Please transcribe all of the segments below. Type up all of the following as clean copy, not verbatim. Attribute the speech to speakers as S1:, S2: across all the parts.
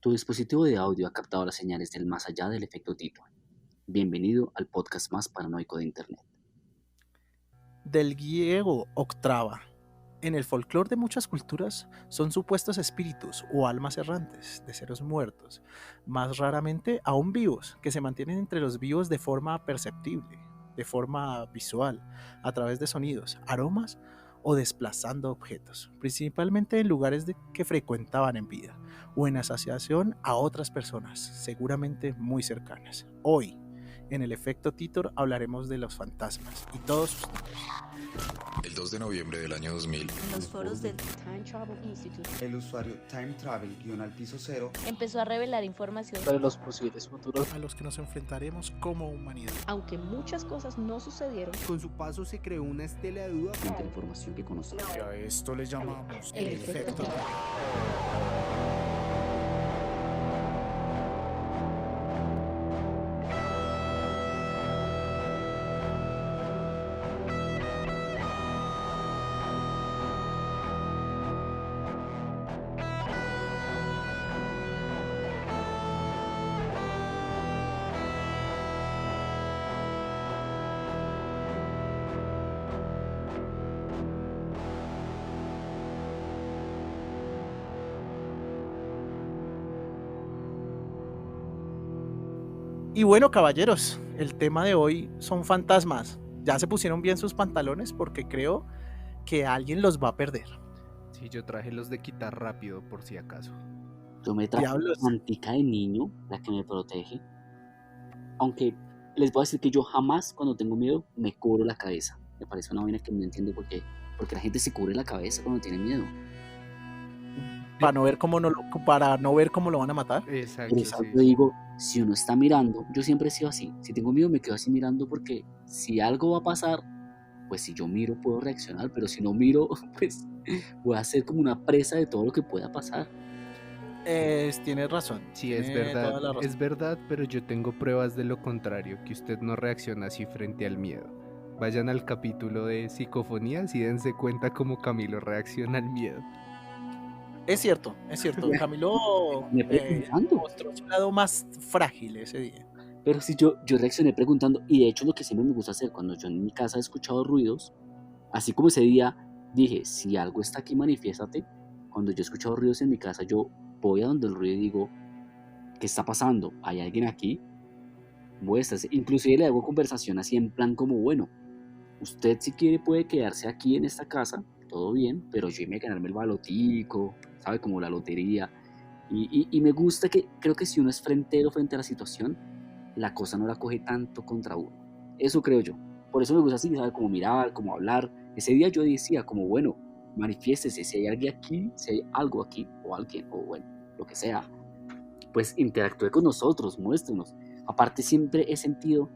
S1: Tu dispositivo de audio ha captado las señales del más allá del efecto Tito. Bienvenido al podcast más paranoico de Internet.
S2: Del griego octrava. En el folclore de muchas culturas son supuestos espíritus o almas errantes de seres muertos, más raramente aún vivos, que se mantienen entre los vivos de forma perceptible, de forma visual, a través de sonidos, aromas o desplazando objetos, principalmente en lugares que frecuentaban en vida o en asociación a otras personas, seguramente muy cercanas. Hoy, en el efecto Titor, hablaremos de los fantasmas y todos sus tipos.
S3: El 2 de noviembre del año 2000,
S4: En los foros del Time Travel Institute,
S5: el usuario Time Travel-al-piso 0
S4: empezó a revelar información
S6: sobre los posibles futuros
S2: a los que nos enfrentaremos como humanidad.
S4: aunque muchas cosas no sucedieron.
S7: Con su paso se creó una estela de duda.
S1: Frente a la información que conocemos.
S2: Y a esto le llamamos
S4: El
S2: el
S4: efecto
S2: efecto. Y bueno, caballeros, el tema de hoy son fantasmas. Ya se pusieron bien sus pantalones porque creo que alguien los va a perder.
S7: Sí, yo traje los de quitar rápido por si acaso.
S1: Yo me traje
S2: Diablos.
S1: una mantica de niño, la que me protege. Aunque les voy a decir que yo jamás cuando tengo miedo me cubro la cabeza. Me parece una vaina que no entiendo por qué. Porque la gente se cubre la cabeza cuando tiene miedo.
S2: Para no ver cómo lo van a matar.
S7: Exacto,
S1: Pero ¿sabes? Yo digo, si uno está mirando, yo siempre he sido así. Si tengo miedo me quedo así mirando porque si algo va a pasar, pues si yo miro puedo reaccionar, pero si no miro, pues voy a ser como una presa de todo lo que pueda pasar.
S2: Tienes razón.
S7: Sí, es
S2: tiene toda la
S7: verdad,
S2: razón.
S7: es verdad, pero yo tengo pruebas de lo contrario, que usted no reacciona así frente al miedo. Vayan al capítulo de psicofonías y dense cuenta cómo Camilo reacciona al miedo.
S2: Es cierto. Camilo
S1: Me preguntando.
S2: mostró su lado más frágil ese día.
S1: Pero si yo reaccioné preguntando, y de hecho lo que siempre me gusta hacer cuando yo en mi casa he escuchado ruidos, así como ese día dije, si algo está aquí, manifiéstate. Cuando yo he escuchado ruidos en mi casa, yo voy a donde el ruido y digo, ¿qué está pasando? ¿Hay alguien aquí? Muéstrase. Inclusive le hago conversación así en plan como, bueno, usted si quiere puede quedarse aquí en esta casa, todo bien, pero yo irme a ganarme el balotico, ¿sabe? Como la lotería. Y me gusta que, creo que si uno es frente a la situación, la cosa no la coge tanto contra uno. Eso creo yo. Por eso me gusta así, ¿sabe? Como mirar, como hablar. Ese día yo decía como, bueno, manifiéstese, si hay alguien aquí, si hay algo aquí, o alguien, o bueno, lo que sea, pues interactúe con nosotros, muéstrenos. Aparte siempre he sentido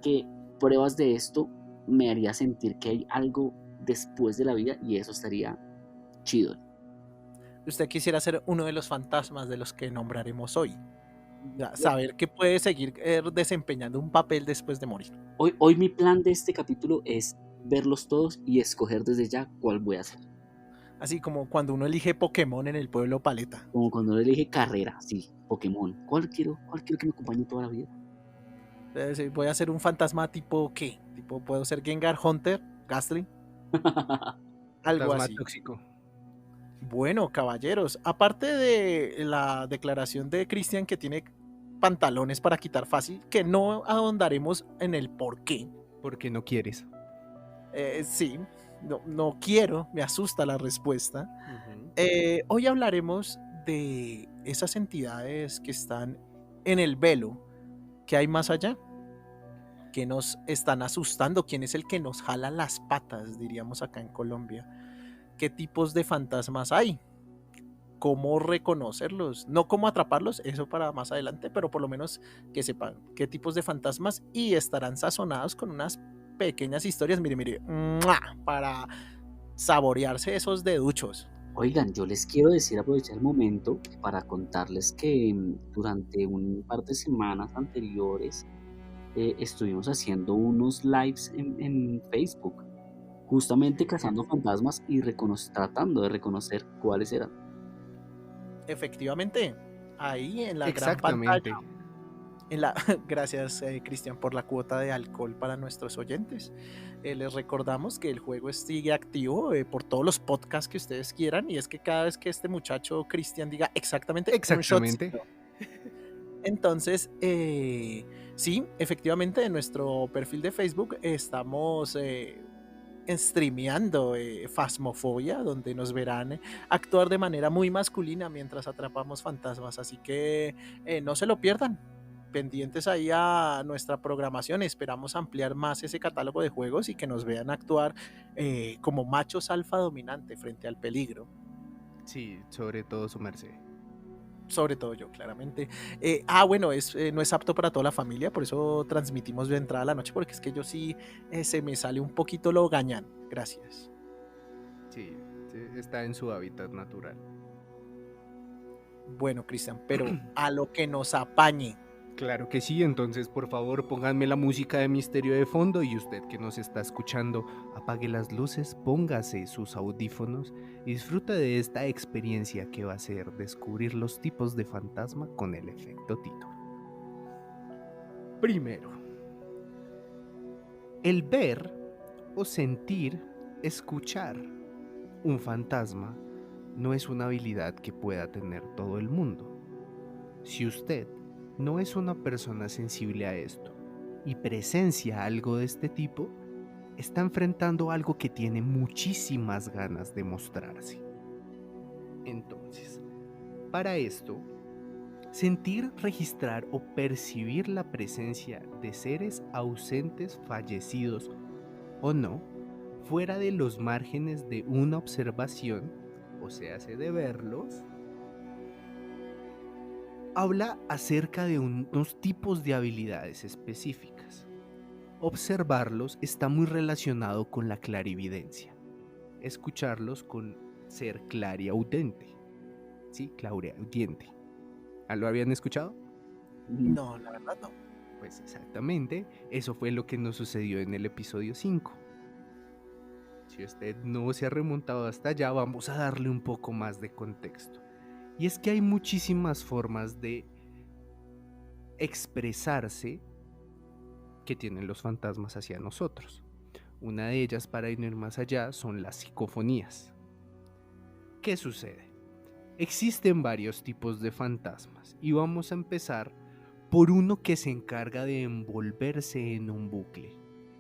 S1: que pruebas de esto me haría sentir que hay algo después de la vida y eso estaría chido.
S2: Usted quisiera ser uno de los fantasmas de los que nombraremos hoy. Saber que puede seguir desempeñando un papel después de morir.
S1: Hoy mi plan de este capítulo es verlos todos y escoger desde ya cuál voy a hacer.
S2: Así como cuando uno elige Pokémon en el pueblo Paleta.
S1: Como cuando le dije carrera, sí, Pokémon. ¿Cuál quiero que me acompañe toda la vida?
S2: Voy a ser un fantasma tipo ¿qué? Tipo, puedo ser Gengar, Hunter, Gastly. Algo
S7: Fantasma
S2: así.
S7: tóxico.
S2: Bueno, caballeros, aparte de la declaración de Christian que tiene pantalones para quitar fácil, que no ahondaremos en el por qué.
S7: Porque no quieres.
S2: Sí, no quiero, me asusta la respuesta. Hoy hablaremos de esas entidades que están en el velo, que hay más allá, que nos están asustando, quién es el que nos jala las patas, diríamos acá en Colombia. ¿Qué tipos de fantasmas hay? ¿Cómo reconocerlos? No cómo atraparlos, eso para más adelante, pero por lo menos que sepan qué tipos de fantasmas y estarán sazonados con unas pequeñas historias, mire, ¡mua!, para saborearse esos deduchos.
S1: Oigan, yo les quiero decir, aprovechar el momento para contarles que durante un par de semanas anteriores estuvimos haciendo unos lives en Facebook, justamente cazando fantasmas y tratando de reconocer cuáles eran.
S2: Efectivamente, ahí en la gran
S7: Exactamente.
S2: pantalla. Gracias, Cristian, por la cuota de alcohol para nuestros oyentes. Les recordamos que el juego sigue activo por todos los podcasts que ustedes quieran, y es que cada vez que este muchacho Cristian diga exactamente un
S7: Exactamente.
S2: shotcito, entonces sí, efectivamente en nuestro perfil de Facebook estamos streameando Phasmophobia, donde nos verán actuar de manera muy masculina mientras atrapamos fantasmas, así que no se lo pierdan. Pendientes ahí a nuestra programación, esperamos ampliar más ese catálogo de juegos y que nos vean actuar como machos alfa dominante frente al peligro.
S7: Sí, sobre todo su merced.
S2: Sobre todo yo, claramente. Bueno, no es apto para toda la familia, por eso transmitimos de entrada a la noche, porque es que yo sí se me sale un poquito lo gañán. Gracias.
S7: Sí, está en su hábitat natural.
S2: Bueno, Cristian, pero a lo que nos apañe.
S7: Claro que sí, entonces por favor pónganme la música de misterio de fondo, y usted que nos está escuchando, apague las luces, póngase sus audífonos y disfruta de esta experiencia que va a ser descubrir los tipos de fantasma con el efecto Tito. Primero, el ver o sentir, escuchar un fantasma no es una habilidad que pueda tener todo el mundo. Si usted no es una persona sensible a esto y presencia algo de este tipo, está enfrentando algo que tiene muchísimas ganas de mostrarse. Entonces, para esto, sentir, registrar o percibir la presencia de seres ausentes, fallecidos o no, fuera de los márgenes de una observación, o sea, de verlos, habla acerca de unos tipos de habilidades específicas. Observarlos está muy relacionado con la clarividencia. Escucharlos con ser clariaudente. Sí, clariaudiente. ¿Lo habían escuchado?
S2: No, la verdad no.
S7: Pues exactamente, eso fue lo que nos sucedió en el episodio 5. Si usted no se ha remontado hasta allá, vamos a darle un poco más de contexto. Y es que hay muchísimas formas de expresarse que tienen los fantasmas hacia nosotros. Una de ellas, para ir más allá, son las psicofonías. ¿Qué sucede? Existen varios tipos de fantasmas y vamos a empezar por uno que se encarga de envolverse en un bucle.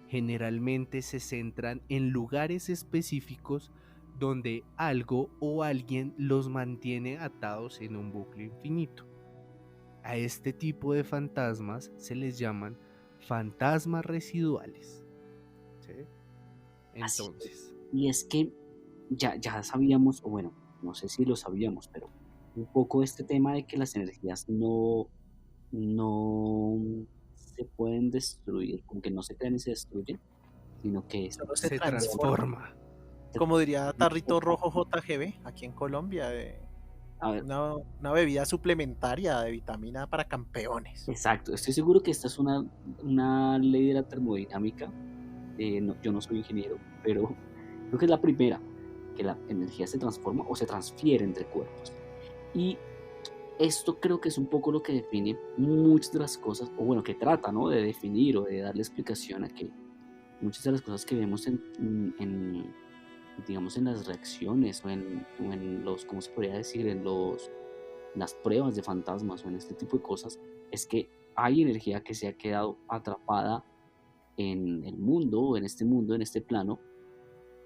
S7: Generalmente se centran en lugares específicos donde algo o alguien los mantiene atados en un bucle infinito. A este tipo de fantasmas se les llaman fantasmas residuales. ¿Sí? Entonces,
S1: y es que ya sabíamos, o bueno, no sé si lo sabíamos, pero un poco este tema de que las energías no se pueden destruir, como que no se crean y se destruyen, sino que
S2: Solo
S7: se transforma.
S2: Como diría Tarrito Rojo JGB, aquí en Colombia,
S1: A ver,
S2: una bebida suplementaria de vitamina para campeones.
S1: exacto, estoy seguro que esta es una ley de la termodinámica. Yo no soy ingeniero, pero creo que es la primera, que la energía se transforma o se transfiere entre cuerpos. Y esto creo que es un poco lo que define muchas de las cosas, o bueno, que trata, ¿no?, de definir o de darle explicación a que muchas de las cosas que vemos digamos, en las reacciones o en los, ¿cómo se podría decir?, las pruebas de fantasmas o en este tipo de cosas, es que hay energía que se ha quedado atrapada en el mundo, en este plano,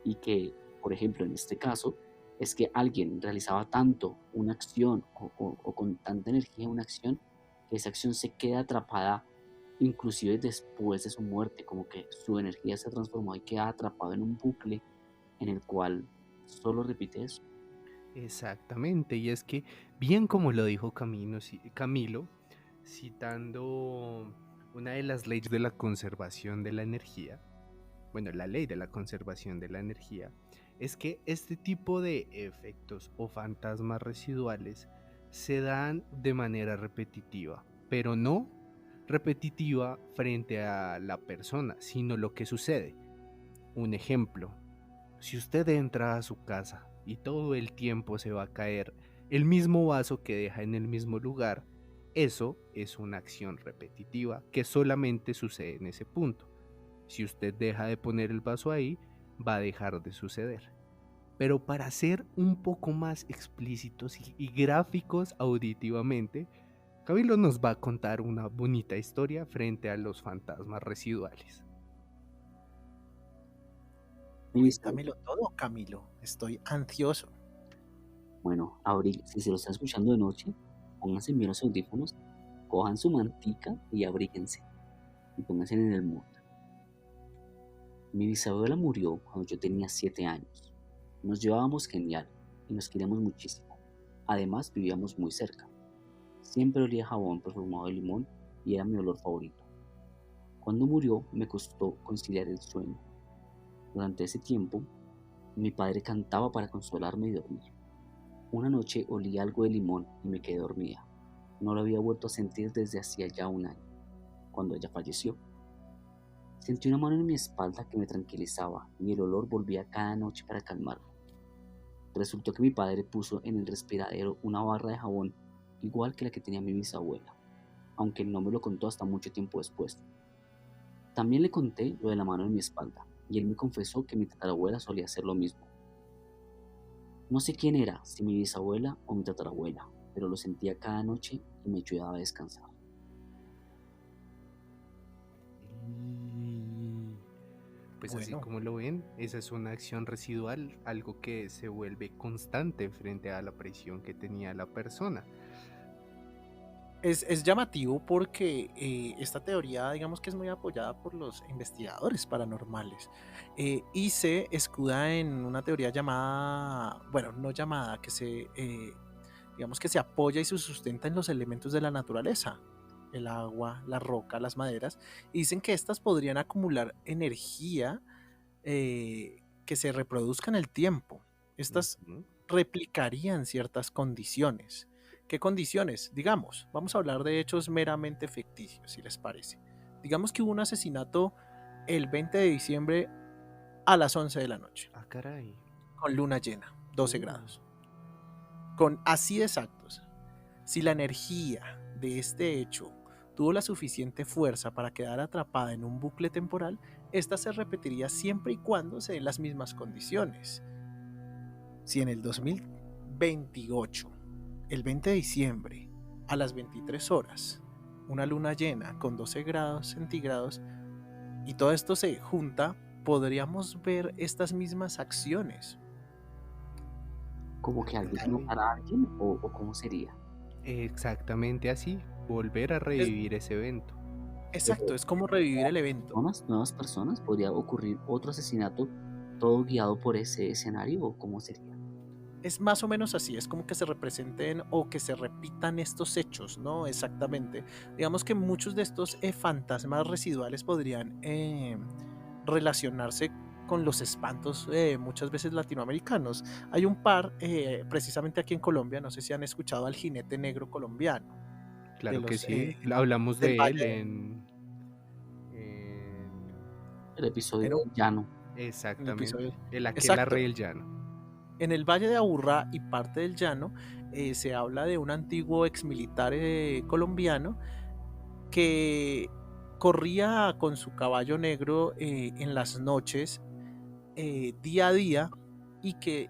S1: y que, por ejemplo, en este caso, es que alguien realizaba tanto una acción o con tanta energía una acción, que esa acción se queda atrapada inclusive después de su muerte, como que su energía se transformó y queda atrapado en un bucle en el cual solo repite eso.
S7: Exactamente, y es que, bien como lo dijo Camilo, citando una de las leyes de la conservación de la energía, bueno, la ley de la conservación de la energía, es que este tipo de efectos o fantasmas residuales se dan de manera repetitiva, pero no repetitiva frente a la persona, sino lo que sucede. Un ejemplo, si usted entra a su casa y todo el tiempo se va a caer El mismo vaso que deja en el mismo lugar, eso es una acción repetitiva que solamente sucede en ese punto. Si usted deja de poner el vaso ahí, va a dejar de suceder. Pero para ser un poco más explícitos y gráficos auditivamente, Camilo nos va a contar una bonita historia frente a los fantasmas residuales.
S2: Cuéntamelo todo, Camilo. Estoy ansioso.
S1: Bueno, Abril, si se lo está escuchando de noche, pónganse bien los audífonos, cojan su mantica y abríguense y pónganse en el mood. Mi bisabuela murió cuando yo tenía 7 años. Nos llevábamos genial y nos queríamos muchísimo. Además, vivíamos muy cerca. Siempre olía a jabón perfumado de limón y era mi olor favorito. Cuando murió, me costó conciliar el sueño. Durante ese tiempo, mi padre cantaba para consolarme y dormir. Una noche olí algo de limón y me quedé dormida. No lo había vuelto a sentir desde hacía ya un año, cuando ella falleció. Sentí una mano en mi espalda que me tranquilizaba y el olor volvía cada noche para calmarme. Resultó que mi padre puso en el respiradero una barra de jabón igual que la que tenía mi bisabuela, aunque no me lo contó hasta mucho tiempo después. También le conté lo de la mano en mi espalda y él me confesó que mi tatarabuela solía hacer lo mismo. No sé quién era, si mi bisabuela o mi tatarabuela, pero lo sentía cada noche y me ayudaba a descansar.
S7: Pues así
S2: Bueno.
S7: como lo ven, esa es una acción residual, algo que se vuelve constante frente a la presión que tenía la persona.
S2: Es llamativo porque esta teoría, digamos que es muy apoyada por los investigadores paranormales y se escuda en una teoría llamada, bueno, no llamada, digamos que se apoya y se sustenta en los elementos de la naturaleza, el agua, la roca, las maderas, y dicen que estas podrían acumular energía que se reproduzca en el tiempo. Estas
S7: Ujú.
S2: replicarían ciertas condiciones. ¿Qué condiciones? Digamos, vamos a hablar de hechos meramente ficticios, si les parece. Digamos que hubo un asesinato el 20 de diciembre a las 11 de la noche,
S7: Ah, caray.
S2: con luna llena, 12
S7: Oh.
S2: grados. Con así de exactos. Si la energía de este hecho tuvo la suficiente fuerza para quedar atrapada en un bucle temporal, esta se repetiría siempre y cuando se den las mismas condiciones. Si en el 2028, el 20 de diciembre, a las 23 horas, una luna llena con 12 grados centígrados, y todo esto se junta, podríamos ver estas mismas acciones.
S1: ¿Como que alguien notara a alguien o cómo sería?
S7: Exactamente así, volver a revivir ese evento.
S2: Exacto, es como revivir el evento.
S1: Nuevas personas? ¿Podría ocurrir otro asesinato todo guiado por ese escenario o cómo sería?
S2: Es más o menos así, es como que se representen o que se repitan estos hechos, ¿no? Exactamente. Digamos que muchos de estos fantasmas residuales podrían relacionarse con los espantos muchas veces latinoamericanos. Hay un par, precisamente aquí en Colombia, no sé si han escuchado al jinete negro colombiano.
S7: Claro que
S2: los,
S7: sí, hablamos
S2: del
S7: de él
S2: Valle.
S7: en
S1: El episodio
S2: En un-
S1: del llano.
S7: exactamente,
S2: episodio.
S7: el
S2: Exacto.
S7: aquelarre del llano.
S2: En el Valle de Aburrá y parte del Llano se habla de un antiguo exmilitar colombiano que corría con su caballo negro en las noches, día a día, y que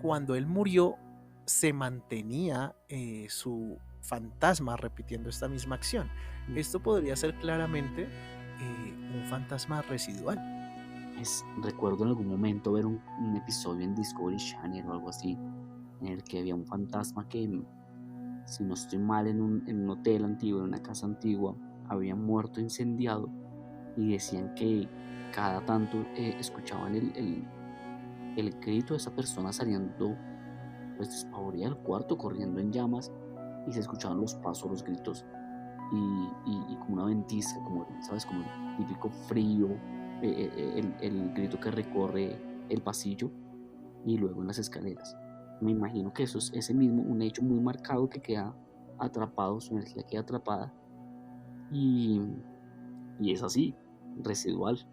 S2: cuando él murió se mantenía su fantasma repitiendo esta misma acción. Esto podría ser claramente un fantasma residual.
S1: Recuerdo en algún momento ver un episodio en Discovery Channel o algo así, en el que había un fantasma que, si no estoy mal, en un hotel antiguo, en una casa antigua, había muerto incendiado y decían que cada tanto escuchaban el grito de esa persona saliendo pues despavorida del cuarto, corriendo en llamas, y se escuchaban los pasos, los gritos y como una ventisca, como, ¿sabes? Como el típico frío, el grito que recorre el pasillo y luego en las escaleras. Me imagino que eso es ese mismo, un hecho muy marcado que queda atrapado, su energía queda atrapada y es así, residual.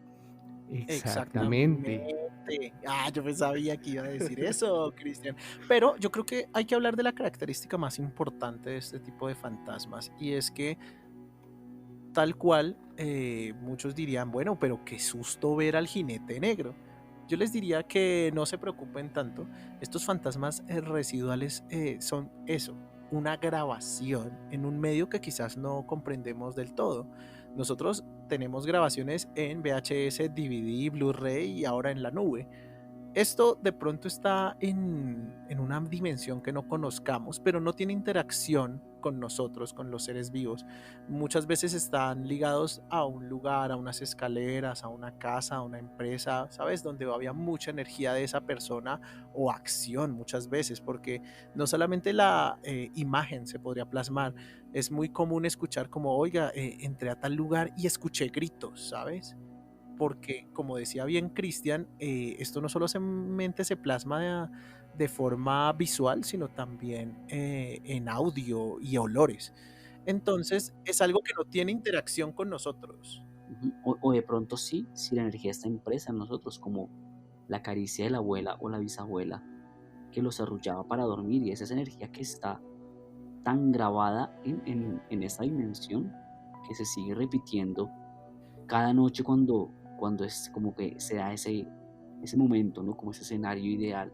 S7: Exactamente.
S2: jinete. Ah, yo sabía que iba a decir eso, Cristian. Pero yo creo que hay que hablar de la característica más importante de este tipo de fantasmas, y es que tal cual, muchos dirían, bueno, pero qué susto ver al jinete negro. Yo les diría que no se preocupen tanto. Estos fantasmas residuales son eso, una grabación en un medio que quizás no comprendemos del todo. Nosotros tenemos grabaciones en VHS, DVD, Blu-ray y ahora en la nube. Esto de pronto está en una dimensión que no conozcamos, pero no tiene interacción con nosotros, con los seres vivos. Muchas veces están ligados a un lugar, a unas escaleras, a una casa, a una empresa, ¿sabes? Donde había mucha energía de esa persona o acción muchas veces, porque no solamente la imagen se podría plasmar, es muy común escuchar como, oiga, entré a tal lugar y escuché gritos, ¿sabes? Porque, como decía bien Cristian, esto no solamente se plasma de forma visual, sino también en audio y olores. Entonces, es algo que no tiene interacción con nosotros.
S1: Ujú. O de pronto sí, si la energía está impresa en nosotros, como la caricia de la abuela o la bisabuela que los arrullaba para dormir, y es esa energía que está tan grabada en esta dimensión que se sigue repitiendo cada noche cuando es como que se da ese momento, ¿no? Como ese escenario ideal,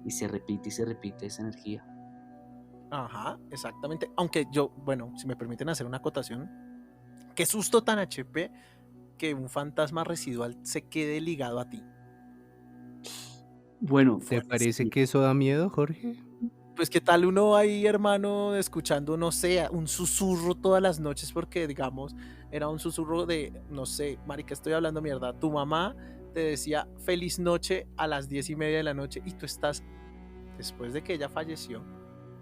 S1: y se repite esa energía.
S2: Ajá, exactamente. Aunque yo, bueno, si me permiten hacer una acotación, qué susto tan HP que un fantasma residual se quede ligado a ti.
S1: Bueno,
S7: ¿Te parece
S1: sí,
S7: que eso da miedo, Jorge?
S2: Pues qué tal uno ahí, hermano, escuchando, no sé, un susurro todas las noches, porque digamos, era un susurro de, no sé, marica, estoy hablando mierda, tu mamá te decía feliz noche a las 10:30 de la noche y tú estás, después de que ella falleció,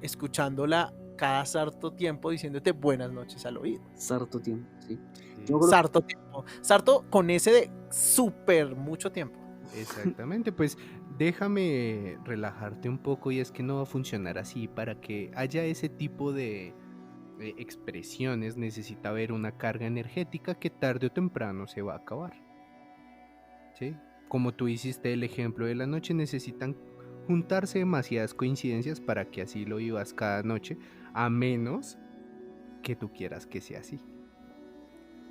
S2: escuchándola cada sarto tiempo diciéndote buenas noches al oído.
S1: sarto tiempo, sí.
S7: Sí.
S1: Yo creo
S2: Sarto tiempo, sarto con ese de súper mucho tiempo.
S7: Exactamente, pues déjame relajarte un poco, y es que no va a funcionar así. Para que haya ese tipo de expresiones necesita haber una carga energética que tarde o temprano se va a acabar, ¿sí? Como tú hiciste el ejemplo de la noche, necesitan juntarse demasiadas coincidencias para que así lo vivas cada noche, a menos que tú quieras que sea así.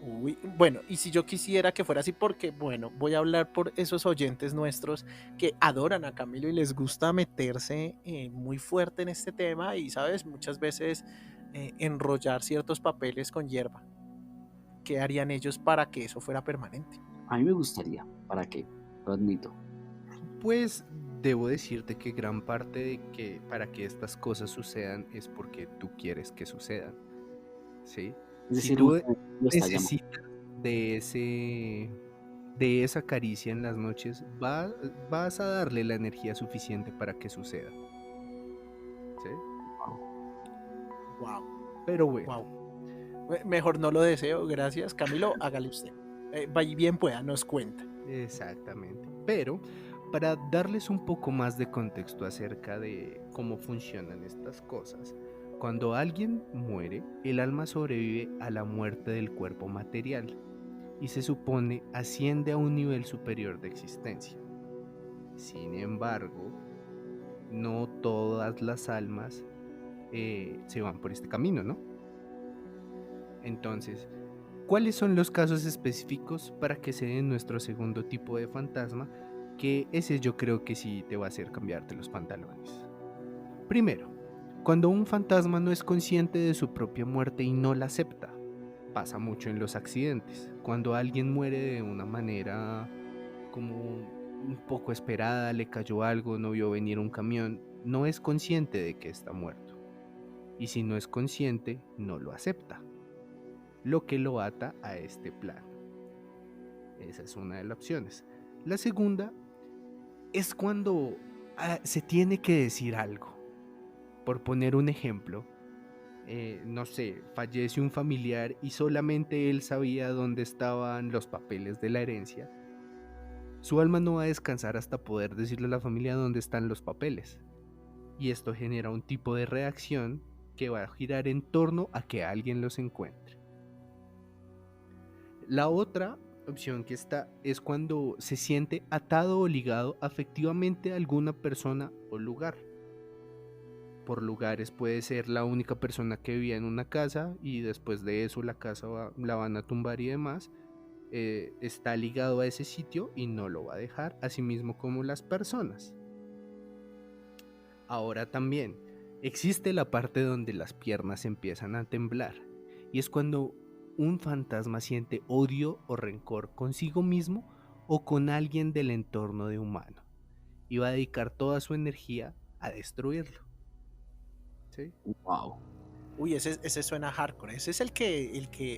S2: Uy, bueno, y si yo quisiera que fuera así, porque, bueno, voy a hablar por esos oyentes nuestros que adoran a Camilo y les gusta meterse muy fuerte en este tema y, ¿sabes? Muchas veces enrollar ciertos papeles con hierba. ¿Qué harían ellos para que eso fuera permanente?
S1: a mí me gustaría, ¿para qué? Lo admito.
S7: Pues debo decirte que gran parte de que para que estas cosas sucedan es porque tú quieres que sucedan, ¿sí?
S1: Es
S7: Si
S1: decir,
S7: tú
S1: lo está llamando.
S7: necesitas de esa caricia en las noches, vas a darle la energía suficiente para que suceda, ¿sí?
S2: Wow,
S7: Pero bueno,
S2: wow. Mejor no lo deseo, gracias. Camilo, hágale usted. Vaya bien pueda, nos cuenta.
S7: exactamente. Pero para darles un poco más de contexto acerca de cómo funcionan estas cosas, cuando alguien muere, el alma sobrevive a la muerte del cuerpo material y se supone asciende a un nivel superior de existencia. Sin embargo, no todas las almas se van por este camino, ¿no? Entonces, ¿cuáles son los casos específicos para que se den nuestro segundo tipo de fantasma? Que ese yo creo que sí te va a hacer cambiarte los pantalones. Primero, cuando un fantasma no es consciente de su propia muerte y no la acepta. Pasa mucho en los accidentes. Cuando alguien muere de una manera como un poco esperada, le cayó algo, no vio venir un camión, no es consciente de que está muerto. Y si no es consciente, no lo acepta, lo que lo ata a este plano. Esa es una de las opciones. La segunda es cuando se tiene que decir algo. Por poner un ejemplo, no sé, fallece un familiar y solamente él sabía dónde estaban los papeles de la herencia. Su alma no va a descansar hasta poder decirle a la familia dónde están los papeles. Y esto genera un tipo de reacción que va a girar en torno a que alguien los encuentre. La otra opción que está es cuando se siente atado o ligado afectivamente a alguna persona o lugar. Por lugares puede ser la única persona que vivía en una casa y después de eso la casa la van a tumbar y demás. Está ligado a ese sitio y no lo va a dejar, así mismo como las personas. Ahora también existe la parte donde las piernas empiezan a temblar y es cuando un fantasma siente odio o rencor consigo mismo o con alguien del entorno de humano y va a dedicar toda su energía a destruirlo. ¿Sí?
S1: Wow.
S2: Uy, ese suena hardcore. Ese es el que,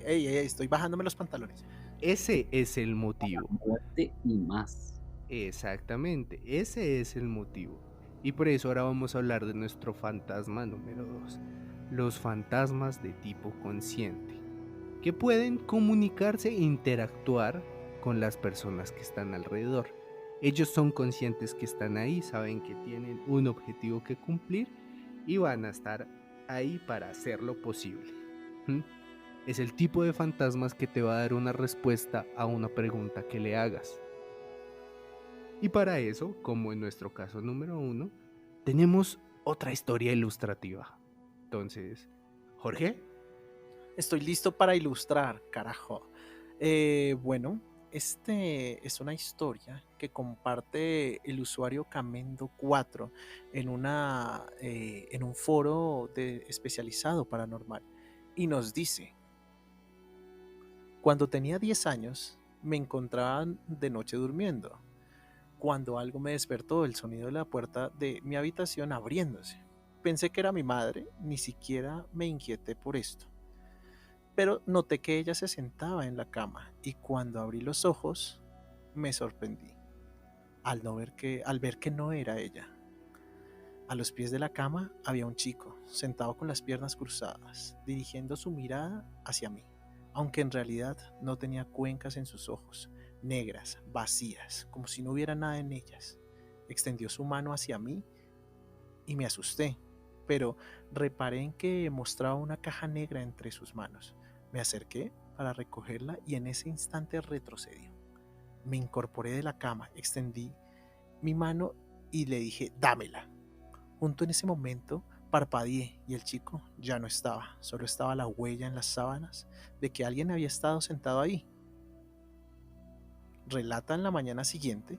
S2: ey, estoy bajándome los pantalones.
S7: Ese es el motivo.
S1: Muerte y más.
S7: Exactamente, ese es el motivo. Y por eso ahora vamos a hablar de nuestro fantasma número 2, los fantasmas de tipo consciente, que pueden comunicarse e interactuar con las personas que están alrededor. Ellos son conscientes que están ahí, saben que tienen un objetivo que cumplir y van a estar ahí para hacerlo posible. Es el tipo de fantasmas que te va a dar una respuesta a una pregunta que le hagas. Y para eso, como en nuestro caso número 1, tenemos otra historia ilustrativa. Entonces, Jorge.
S2: Estoy listo para ilustrar, carajo. Bueno, este es una historia que comparte el usuario Camendo4 en un foro especializado paranormal. Y nos dice: cuando tenía 10 años, me encontraba de noche durmiendo, cuando algo me despertó el sonido de la puerta de mi habitación abriéndose. Pensé que era mi madre, ni siquiera me inquieté por esto. Pero noté que ella se sentaba en la cama y cuando abrí los ojos me sorprendí al ver que no era ella. A los pies de la cama había un chico sentado con las piernas cruzadas, dirigiendo su mirada hacia mí, aunque en realidad no tenía cuencas en sus ojos, negras, vacías, como si no hubiera nada en ellas. Extendió su mano hacia mí y me asusté, pero reparé en que mostraba una caja negra entre sus manos. Me acerqué para recogerla y en ese instante retrocedió. Me incorporé de la cama, extendí mi mano y le dije: dámela. Junto en ese momento parpadeé y el chico ya no estaba, solo estaba la huella en las sábanas de que alguien había estado sentado ahí. Relata en la mañana siguiente,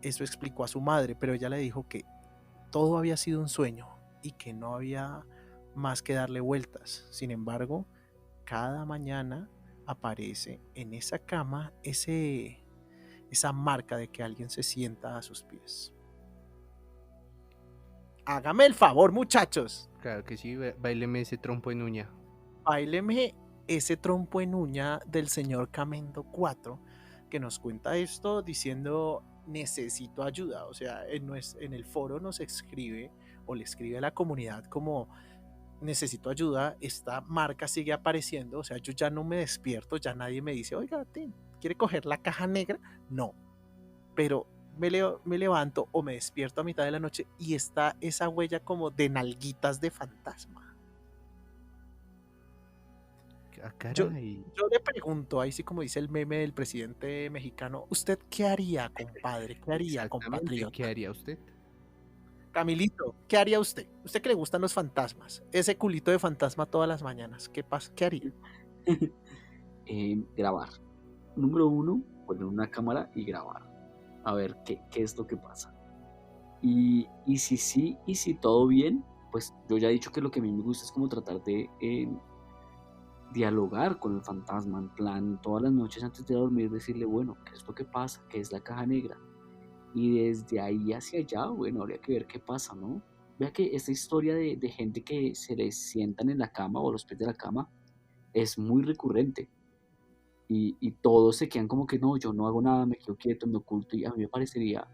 S2: eso explicó a su madre, pero ella le dijo que todo había sido un sueño y que no había más que darle vueltas. Sin embargo, cada mañana aparece en esa cama esa marca de que alguien se sienta a sus pies. Hágame el favor, muchachos.
S7: Claro que sí, baileme ese trompo en uña.
S2: Báileme ese trompo en uña del señor Camendo4, que nos cuenta esto diciendo: necesito ayuda. O sea, en el foro nos escribe o le escribe a la comunidad como: necesito ayuda, esta marca sigue apareciendo, o sea, yo ya no me despierto, ya nadie me dice: oiga, ¿quiere coger la caja negra? No, pero me levanto o me despierto a mitad de la noche y está esa huella como de nalguitas de fantasma. Yo le pregunto, ahí sí, como dice el meme del presidente mexicano: ¿usted qué haría, compadre? ¿Qué haría, compatriota?
S7: ¿Qué haría usted?
S2: Camilito, ¿qué haría usted? ¿Usted que le gustan los fantasmas? Ese culito de fantasma todas las mañanas, ¿qué pasa? ¿Qué haría?
S1: Grabar. Número 1, poner una cámara y grabar. A ver qué es lo que pasa. Y si sí, y si todo bien, pues yo ya he dicho que lo que a mí me gusta es como tratar de dialogar con el fantasma, en plan, todas las noches antes de dormir, decirle: bueno, ¿qué es lo que pasa? ¿Qué es la caja negra? Y desde ahí hacia allá, bueno, habría que ver qué pasa, ¿no? Vea que esta historia de gente que se les sientan en la cama o a los pies de la cama es muy recurrente. Y todos se quedan como que: no, yo no hago nada, me quedo quieto, me oculto. Y a mí me parecería,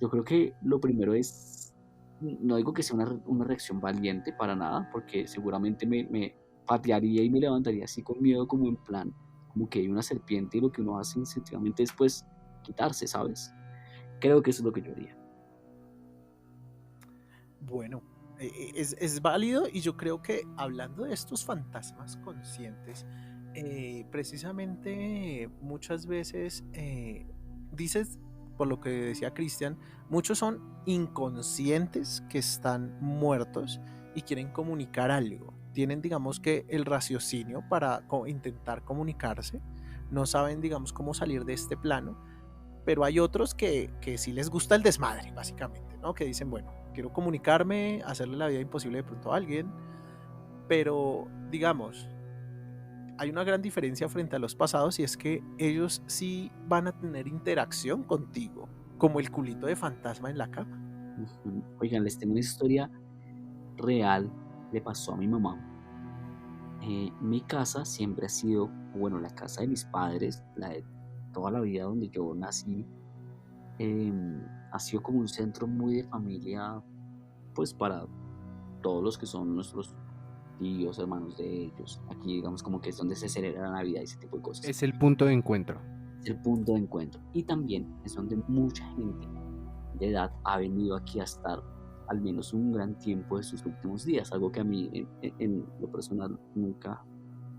S1: yo creo que lo primero es, no digo que sea una reacción valiente para nada, porque seguramente me patearía y me levantaría así con miedo, como en plan, como que hay una serpiente y lo que uno hace instintivamente es pues quitarse, ¿sabes? Creo que eso es lo que yo haría.
S2: Bueno, es válido, y yo creo que hablando de estos fantasmas conscientes, precisamente muchas veces dices, por lo que decía Cristian, muchos son inconscientes que están muertos y quieren comunicar algo. Tienen, digamos que, el raciocinio para intentar comunicarse. No saben, digamos, cómo salir de este plano. Pero hay otros que sí les gusta el desmadre, básicamente, ¿no? Que dicen, bueno, quiero comunicarme, hacerle la vida imposible de pronto a alguien. Pero, digamos, hay una gran diferencia frente a los pasados y es que ellos sí van a tener interacción contigo, como el culito de fantasma en la cama.
S1: Oigan, les tengo una historia real, le pasó a mi mamá. Mi casa siempre ha sido, bueno, la casa de mis padres, la de toda la vida donde yo nací, ha sido como un centro muy de familia, pues para todos los que son nuestros tíos, hermanos de ellos. Aquí digamos como que es donde se celebra la Navidad y ese tipo de cosas.
S7: Es el punto de encuentro.
S1: Es el punto de encuentro. Y también es donde mucha gente de edad ha venido aquí a estar al menos un gran tiempo de sus últimos días, algo que a mí en lo personal nunca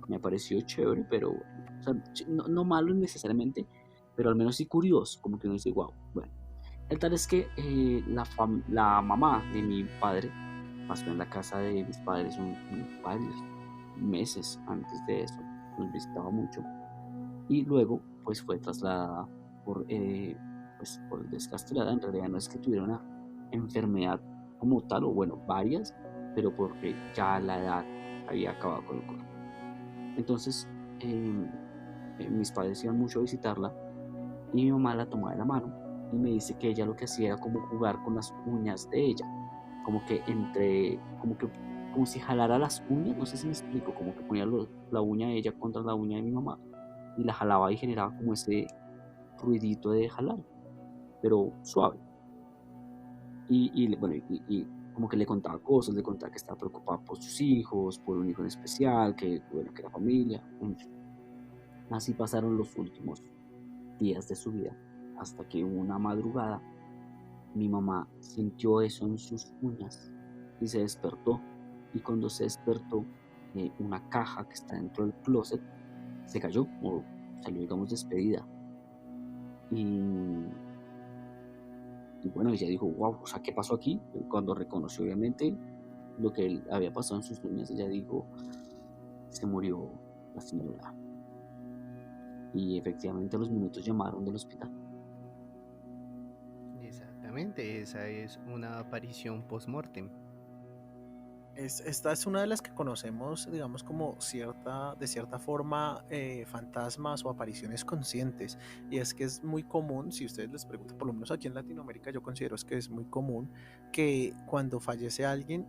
S1: me ha parecido chévere, pero o sea, no malo necesariamente, pero al menos sí curioso, como que uno dice, wow, bueno. El tal es que la mamá de mi padre pasó en la casa de mis padres varios meses antes de eso, nos visitaba mucho, y luego pues fue trasladada por descastrada. En realidad no es que tuviera una enfermedad como tal, o bueno, varias, pero porque ya la edad había acabado con el cuerpo. Entonces, mis padres iban mucho a visitarla y mi mamá la tomaba de la mano y me dice que ella lo que hacía era como jugar con las uñas de ella, como que como si jalara las uñas, no sé si me explico, como que ponía la uña de ella contra la uña de mi mamá y la jalaba y generaba como ese ruidito de jalar, pero suave. Bueno, y como que le contaba cosas, le contaba que estaba preocupada por sus hijos, por un hijo en especial, que bueno, que era familia, en fin. Así pasaron los últimos días de su vida, hasta que una madrugada mi mamá sintió eso en sus uñas y se despertó. Y cuando se despertó, una caja que está dentro del closet se cayó o salió, digamos, despedida. Y bueno, ella dijo, wow, o sea, ¿qué pasó aquí? Cuando reconoció obviamente lo que había pasado en sus uñas, ella dijo, se murió la señora. Y efectivamente a los minutos llamaron del hospital.
S7: Exactamente, esa es una aparición post-mortem.
S2: Esta es una de las que conocemos, digamos, como de cierta forma, fantasmas o apariciones conscientes. Y es que es muy común, si ustedes les preguntan, por lo menos aquí en Latinoamérica, yo considero que es muy común que cuando fallece alguien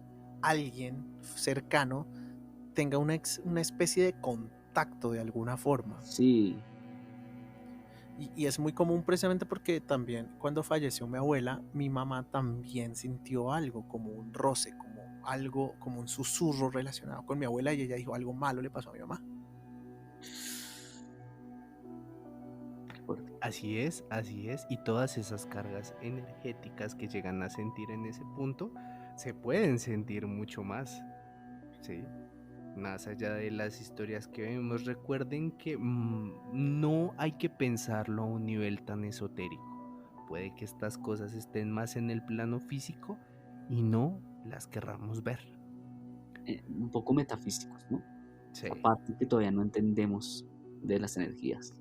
S2: cercano tenga una especie de contacto de alguna forma.
S1: Sí.
S2: Y es muy común precisamente porque también cuando falleció mi abuela, mi mamá también sintió algo, como un roce, como algo, como un susurro relacionado con mi abuela, y ella dijo, algo malo le pasó a mi mamá.
S7: Así es, y todas esas cargas energéticas que llegan a sentir en ese punto se pueden sentir mucho más, ¿sí? Más allá de las historias que vemos, recuerden que no hay que pensarlo a un nivel tan esotérico. Puede que estas cosas estén más en el plano físico y no las querramos ver.
S1: Un poco metafísicos, ¿no?
S7: Sí.
S1: Aparte que todavía no entendemos de las energías.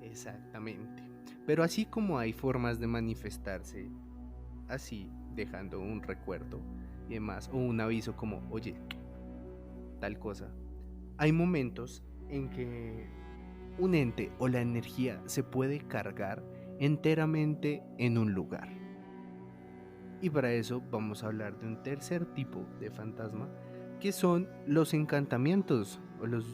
S7: Exactamente. Pero así como hay formas de manifestarse así, dejando un recuerdo y demás, o un aviso como, oye, tal cosa, hay momentos en que un ente o la energía se puede cargar enteramente en un lugar. Y para eso vamos a hablar de un tercer tipo de fantasma, que son los encantamientos o los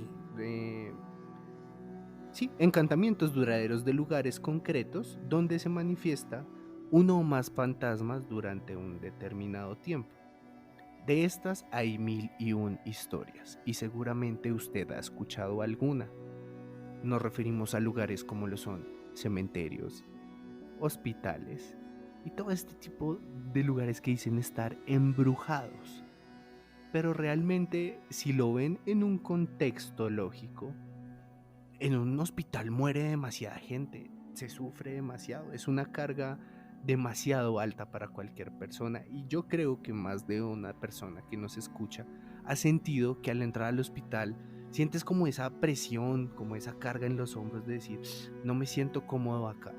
S7: encantamientos duraderos de lugares concretos donde se manifiesta uno o más fantasmas durante un determinado tiempo. De estas hay 1001 historias y seguramente usted ha escuchado alguna. Nos referimos a lugares como lo son cementerios, hospitales y todo este tipo de lugares que dicen estar embrujados. Pero realmente, si lo ven en un contexto lógico, En un hospital muere demasiada gente, se sufre demasiado, es una carga demasiado alta para cualquier persona y yo creo que más de una persona que nos escucha ha sentido que al entrar al hospital sientes como esa presión, como esa carga en los hombros de decir, no me siento cómodo acá.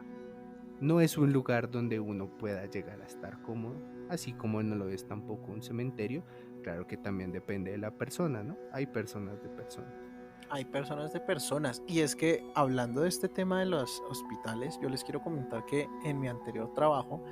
S7: No es un lugar donde uno pueda llegar a estar cómodo, así como no lo es tampoco un cementerio. Claro que también depende de la persona, ¿no? Hay personas de personas.
S2: Hay personas de personas. Y es que hablando de este tema de los hospitales, yo les quiero comentar que en mi anterior trabajo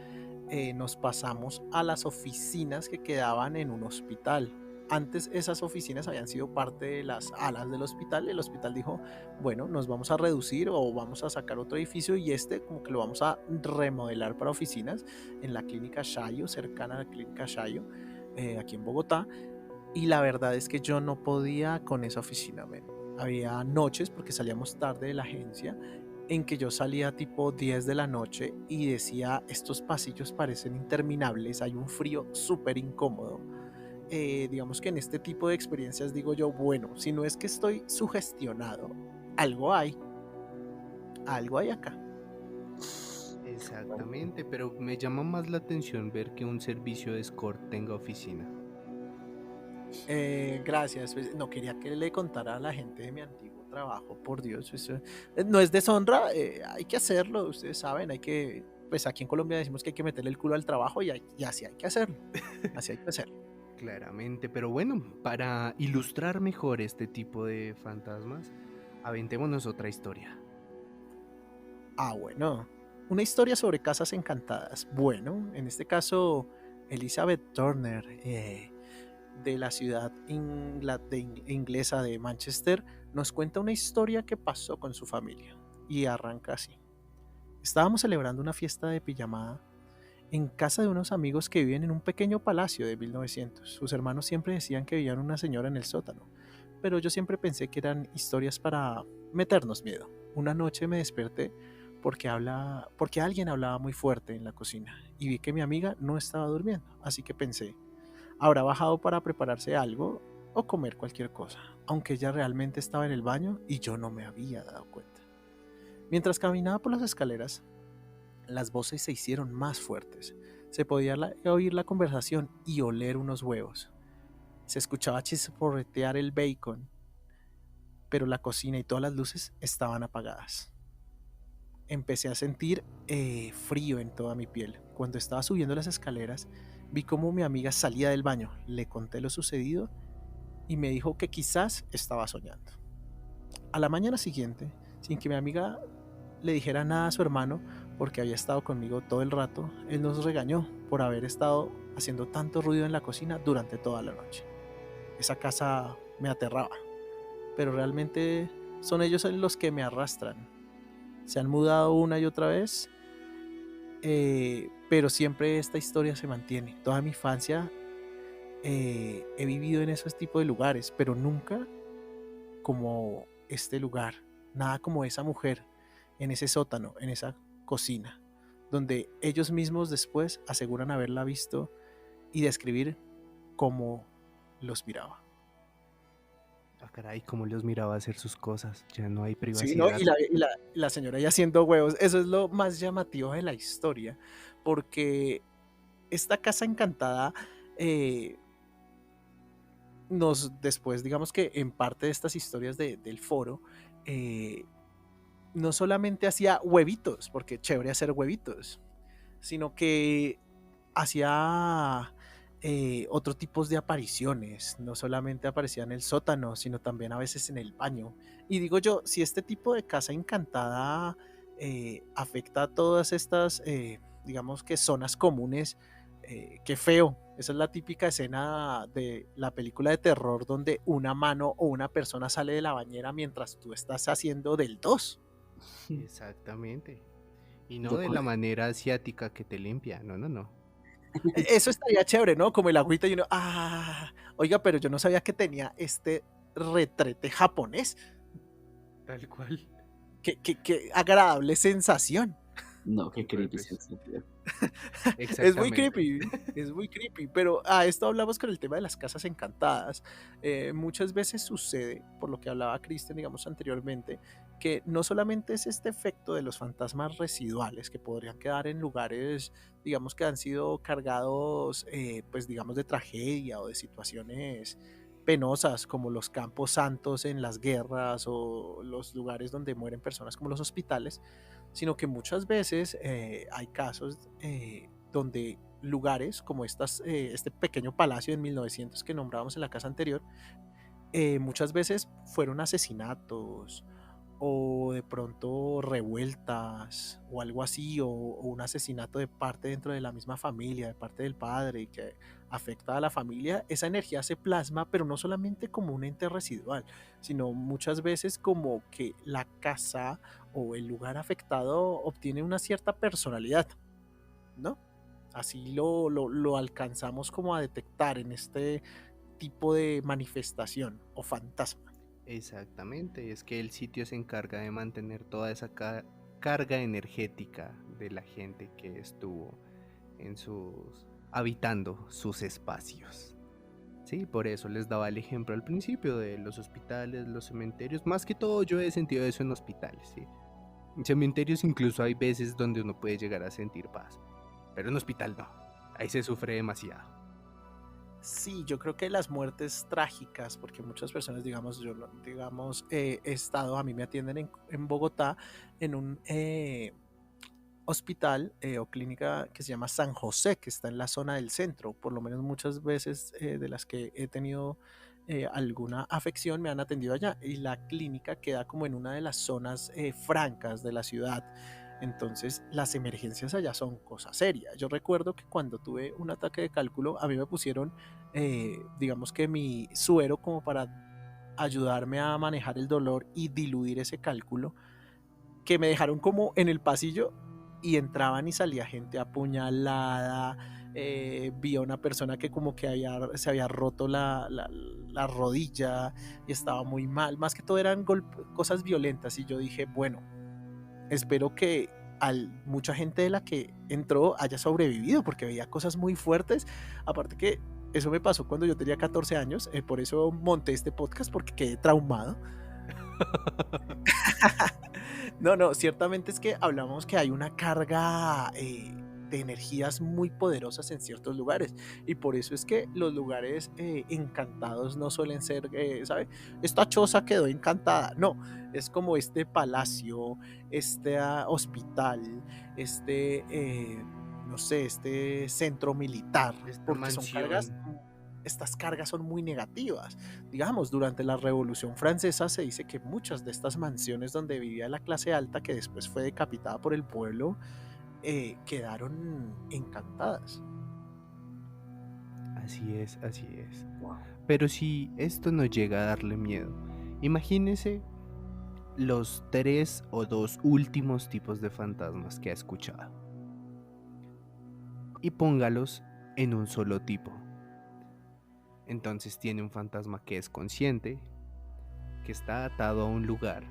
S2: nos pasamos a las oficinas que quedaban en un hospital. Antes esas oficinas habían sido parte de las alas del hospital. El hospital dijo, bueno, nos vamos a reducir o vamos a sacar otro edificio y este como que lo vamos a remodelar para oficinas en la clínica Shayo, cercana a la clínica Shayo, aquí en Bogotá. Y la verdad es que yo no podía con esa oficina, men. Había noches, porque salíamos tarde de la agencia, en que yo salía tipo 10 de la noche y decía, estos pasillos parecen interminables, hay un frío súper incómodo. Digamos que en este tipo de experiencias digo yo, bueno, si no es que estoy sugestionado, algo hay acá.
S7: Exactamente, pero me llama más la atención ver que un servicio de escort tenga oficina.
S2: Gracias, pues, no quería que le contara a la gente de mi antiguo trabajo, por Dios, eso, no es deshonra, hay que hacerlo, ustedes saben, hay que, pues aquí en Colombia decimos que hay que meterle el culo al trabajo y así hay que hacerlo, así hay que hacerlo.
S7: Claramente, pero bueno, para ilustrar mejor este tipo de fantasmas, aventémonos otra historia.
S2: Bueno, una historia sobre casas encantadas. Bueno, en este caso, Elizabeth Turner, de la ciudad inglesa de Manchester, nos cuenta una historia que pasó con su familia y arranca así. Estábamos celebrando una fiesta de pijamada en casa de unos amigos que viven en un pequeño palacio de 1900. Sus hermanos siempre decían que veían una señora en el sótano, pero yo siempre pensé que eran historias para meternos miedo. Una noche me desperté porque alguien hablaba muy fuerte en la cocina y vi que mi amiga no estaba durmiendo, así que pensé, habrá bajado para prepararse algo o comer cualquier cosa, aunque ella realmente estaba en el baño y yo no me había dado cuenta. Mientras caminaba por las escaleras, las voces se hicieron más fuertes. Se podía oír la conversación y oler unos huevos. Se escuchaba chisporretear el bacon, pero la cocina y todas las luces estaban apagadas. Empecé a sentir frío en toda mi piel. Cuando estaba subiendo las escaleras, vi cómo mi amiga salía del baño. Le conté lo sucedido y me dijo que quizás estaba soñando. A la mañana siguiente, sin que mi amiga le dijera nada a su hermano, porque había estado conmigo todo el rato, él nos regañó por haber estado haciendo tanto ruido en la cocina durante toda la noche. Esa casa me aterraba, pero realmente son ellos los que me arrastran. Se han mudado una y otra vez, pero siempre esta historia se mantiene. Toda mi infancia he vivido en esos tipos de lugares, pero nunca como este lugar, nada como esa mujer en ese sótano, en esa cocina, donde ellos mismos después aseguran haberla visto y describir cómo los miraba.
S7: Ah, caray, cómo los miraba hacer sus cosas, ya no hay
S2: Sí, ¿no?
S7: privacidad.
S2: La señora ya haciendo huevos, eso es lo más llamativo de la historia, porque esta casa encantada después, digamos que en parte de estas historias del foro, no solamente hacía huevitos, porque chévere hacer huevitos, sino que hacía otro tipos de apariciones. No solamente aparecía en el sótano, sino también a veces en el baño. Y digo yo, si este tipo de casa encantada afecta a todas estas, digamos que zonas comunes, qué feo. Esa es la típica escena de la película de terror donde una mano o una persona sale de la bañera mientras tú estás haciendo del 2.
S7: Exactamente. Y no
S1: Yo
S7: de
S1: con-
S7: la manera asiática que te limpia, no.
S2: Eso estaría chévere, ¿no? Como el agüita y uno, oiga, pero yo no sabía que tenía este retrete japonés.
S7: Tal cual.
S2: Qué agradable sensación.
S1: No, qué creepy
S7: Pues,
S1: sensación.
S2: Es muy
S7: Exactamente.
S2: creepy, es muy creepy, pero a esto hablamos con el tema de las casas encantadas. Muchas veces sucede, por lo que hablaba Cristian, digamos anteriormente, que no solamente es este efecto de los fantasmas residuales que podrían quedar en lugares, digamos que han sido cargados, pues digamos de tragedia o de situaciones penosas como los campos santos en las guerras o los lugares donde mueren personas como los hospitales, sino que muchas veces hay casos donde lugares como este pequeño palacio en 1900 que nombrábamos en la casa anterior, muchas veces fueron asesinatos o de pronto revueltas o algo así, o un asesinato de parte dentro de la misma familia, de parte del padre, que afecta a la familia. Esa energía se plasma, pero no solamente como un ente residual, sino muchas veces como que la casa o el lugar afectado obtiene una cierta personalidad, ¿no? Así lo alcanzamos como a detectar en este tipo de manifestación o fantasma.
S7: Exactamente, es que el sitio se encarga de mantener toda esa carga energética de la gente que estuvo en sus habitando sus espacios. Sí, por eso les daba el ejemplo al principio de los hospitales, los cementerios. Más que todo yo he sentido eso en hospitales, ¿sí? En cementerios incluso hay veces donde uno puede llegar a sentir paz, pero en hospital no. Ahí se sufre demasiado.
S2: Sí, yo creo que las muertes trágicas, porque muchas personas, digamos, digamos, he estado, a mí me atienden en Bogotá, en un hospital o clínica que se llama San José, que está en la zona del centro. Por lo menos muchas veces de las que he tenido alguna afección me han atendido allá. Y la clínica queda como en una de las zonas francas de la ciudad. Entonces las emergencias allá son cosas serias. Yo recuerdo que cuando tuve un ataque de cálculo, a mí me pusieron, digamos que mi suero como para ayudarme a manejar el dolor y diluir ese cálculo, que me dejaron como en el pasillo y entraban y salía gente apuñalada. Vi a una persona que como que se había roto la rodilla y estaba muy mal. Más que todo eran cosas violentas y yo dije, bueno, espero que mucha gente de la que entró haya sobrevivido porque veía cosas muy fuertes. Aparte que eso me pasó cuando yo tenía 14 años, por eso monté este podcast porque quedé traumado. No, ciertamente es que hablamos que hay una carga de energías muy poderosas en ciertos lugares y por eso es que los lugares encantados no suelen ser, ¿sabe? Esta choza quedó encantada, no, es como este palacio, este hospital, este, no sé, este centro militar,
S7: Esta
S2: porque son cargas.
S7: mansión.
S2: Estas cargas son muy negativas. Digamos, durante la Revolución Francesa se dice que muchas de estas mansiones donde vivía la clase alta, que después fue decapitada por el pueblo, quedaron encantadas.
S7: Así es, así es.
S2: Wow.
S7: Pero si esto no llega a darle miedo, imagínese los 3 o 2 últimos tipos de fantasmas que ha escuchado y póngalos en un solo tipo. Entonces tiene un fantasma que es consciente, que está atado a un lugar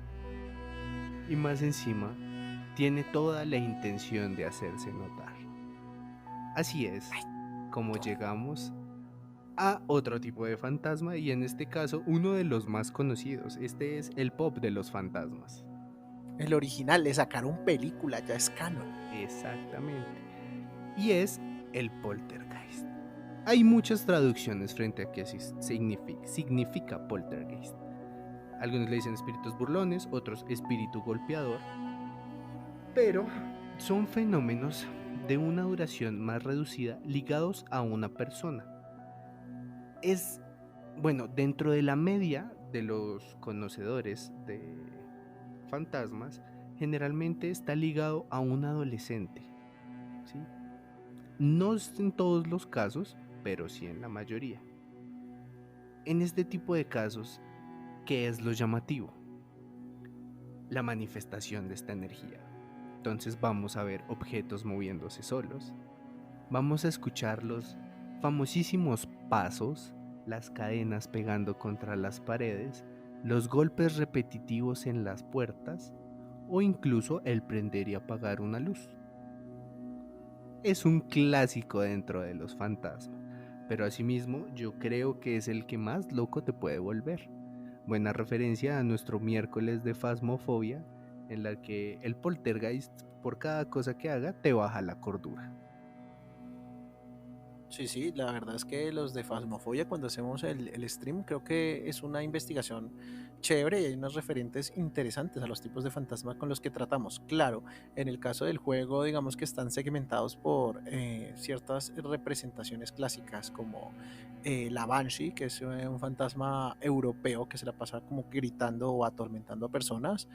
S7: y más encima tiene toda la intención de hacerse notar. Así es como llegamos a otro tipo de fantasma y en este caso uno de los más conocidos. Este es el pop de los fantasmas.
S2: El original, le sacaron película, ya es canon.
S7: Exactamente. Y es el poltergeist. Hay muchas traducciones frente a qué significa poltergeist. Algunos le dicen espíritus burlones, otros espíritu golpeador. Pero son fenómenos de una duración más reducida ligados a una persona. Es, bueno, dentro de la media de los conocedores de fantasmas, generalmente está ligado a un adolescente, ¿sí? No en todos los casos, pero sí en la mayoría. En este tipo de casos, ¿qué es lo llamativo? La manifestación de esta energía. Entonces vamos a ver objetos moviéndose solos, vamos a escuchar los famosísimos pasos, las cadenas pegando contra las paredes, los golpes repetitivos en las puertas o incluso el prender y apagar una luz. es un clásico dentro de los fantasmas, pero asimismo yo creo que es el que más loco te puede volver. Buena referencia a nuestro miércoles de Phasmophobia, en la que el poltergeist, por cada cosa que haga, te baja la cordura.
S2: Sí, la verdad es que los de Phasmophobia, cuando hacemos el stream, creo que es una investigación chévere y hay unos referentes interesantes a los tipos de fantasma con los que tratamos. Claro, en el caso del juego, digamos que están segmentados por ciertas representaciones clásicas, como la Banshee, que es un fantasma europeo que se la pasa como gritando o atormentando a personas,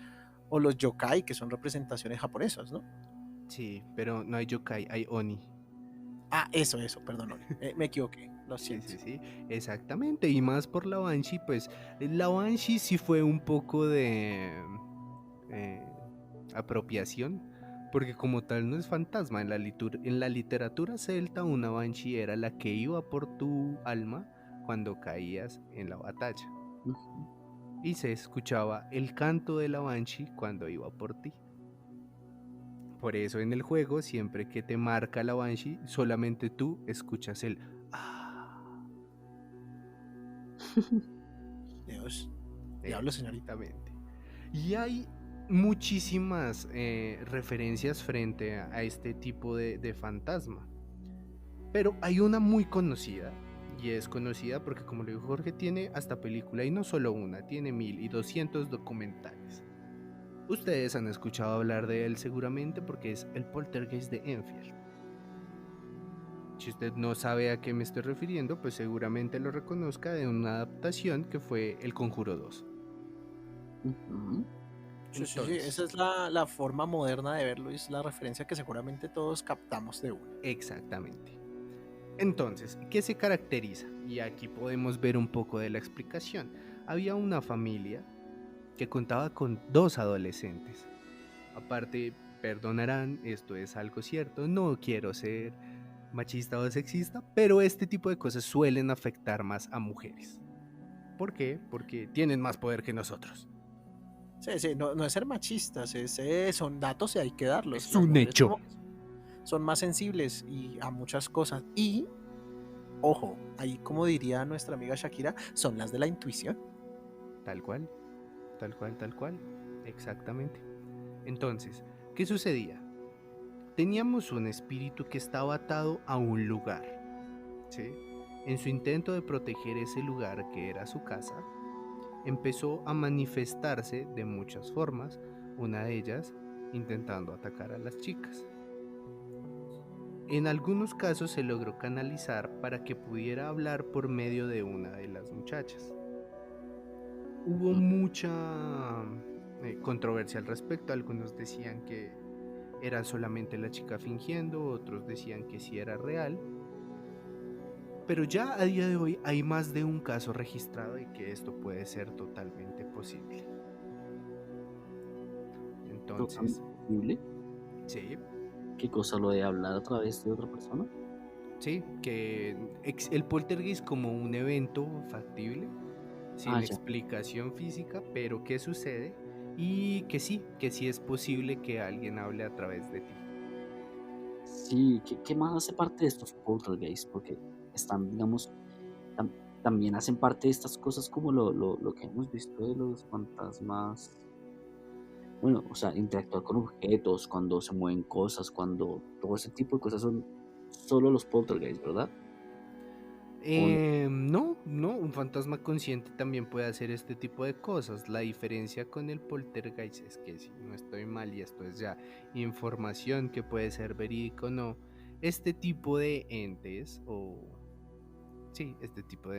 S2: o los yokai, que son representaciones japonesas, ¿no?
S7: Sí, pero no hay yokai, hay oni.
S2: Ah, eso, perdón, me equivoqué, lo
S7: Sí,
S2: siento.
S7: sí, exactamente. Y más por la Banshee, pues la Banshee sí fue un poco de eh, apropiación, porque como tal no es fantasma. En la literatura celta, una Banshee era la que iba por tu alma cuando caías en la batalla.
S1: Ujú.
S7: Y se escuchaba el canto de la Banshee cuando iba por ti. Por eso en el juego, siempre que te marca la Banshee, solamente tú escuchas el "ah".
S2: Dios, diablo, señorita.
S7: Exactamente. Y hay muchísimas referencias frente a este tipo de fantasma. Pero hay una muy conocida. Y es conocida porque, como le dijo Jorge, tiene hasta película. Y no solo una, tiene 1200 documentales. Ustedes han escuchado hablar de él seguramente porque es el poltergeist de Enfield. Si usted no sabe a qué me estoy refiriendo, pues seguramente lo reconozca de una adaptación que fue El Conjuro 2.
S1: Ujú.
S2: Sí,
S7: Entonces,
S2: esa es la forma moderna de verlo y es la referencia que seguramente todos captamos de una.
S7: exactamente. Entonces, ¿qué se caracteriza? Y aquí podemos ver un poco de la explicación. Había una familia que contaba con 2 adolescentes. Aparte, perdonarán, esto es algo cierto, no quiero ser machista o sexista, pero este tipo de cosas suelen afectar más a mujeres. ¿Por qué? Porque tienen más poder que nosotros.
S2: Sí, no es ser machistas, son datos y hay que darlos.
S7: Es
S2: Las
S7: un
S2: mujeres
S7: hecho.
S2: como que son más sensibles y a muchas cosas. Y, ojo, ahí como diría nuestra amiga Shakira, son las de la intuición.
S7: Tal cual, tal cual, tal cual. Exactamente. Entonces, ¿qué sucedía? Teníamos un espíritu que estaba atado a un lugar, ¿sí? En su intento de proteger ese lugar que era su casa, empezó a manifestarse de muchas formas, una de ellas intentando atacar a las chicas. En algunos casos se logró canalizar para que pudiera hablar por medio de una de las muchachas. Hubo mucha controversia al respecto. Algunos decían que era solamente la chica fingiendo, otros decían que sí era real. Pero ya a día de hoy hay más de un caso registrado de que esto puede ser totalmente posible. Entonces,
S1: ¿Posible?
S7: sí,
S1: ¿Qué cosa lo de hablar a través de otra persona?
S7: sí, que el poltergeist como un evento factible, sin
S1: Ya.
S7: explicación física, pero que sucede y que sí es posible que alguien hable a través de ti.
S1: Sí, ¿qué más hace parte de estos poltergeists? Porque están, digamos, tam- también hacen parte de estas cosas como lo que hemos visto de los fantasmas. Bueno, o sea, interactuar con objetos, cuando se mueven cosas, cuando todo ese tipo de cosas son solo los poltergeists, ¿verdad? ¿O no?
S7: No, un fantasma consciente también puede hacer este tipo de cosas. La diferencia con el poltergeist es que, si no estoy mal y esto es ya información que puede ser verídico o no, este tipo de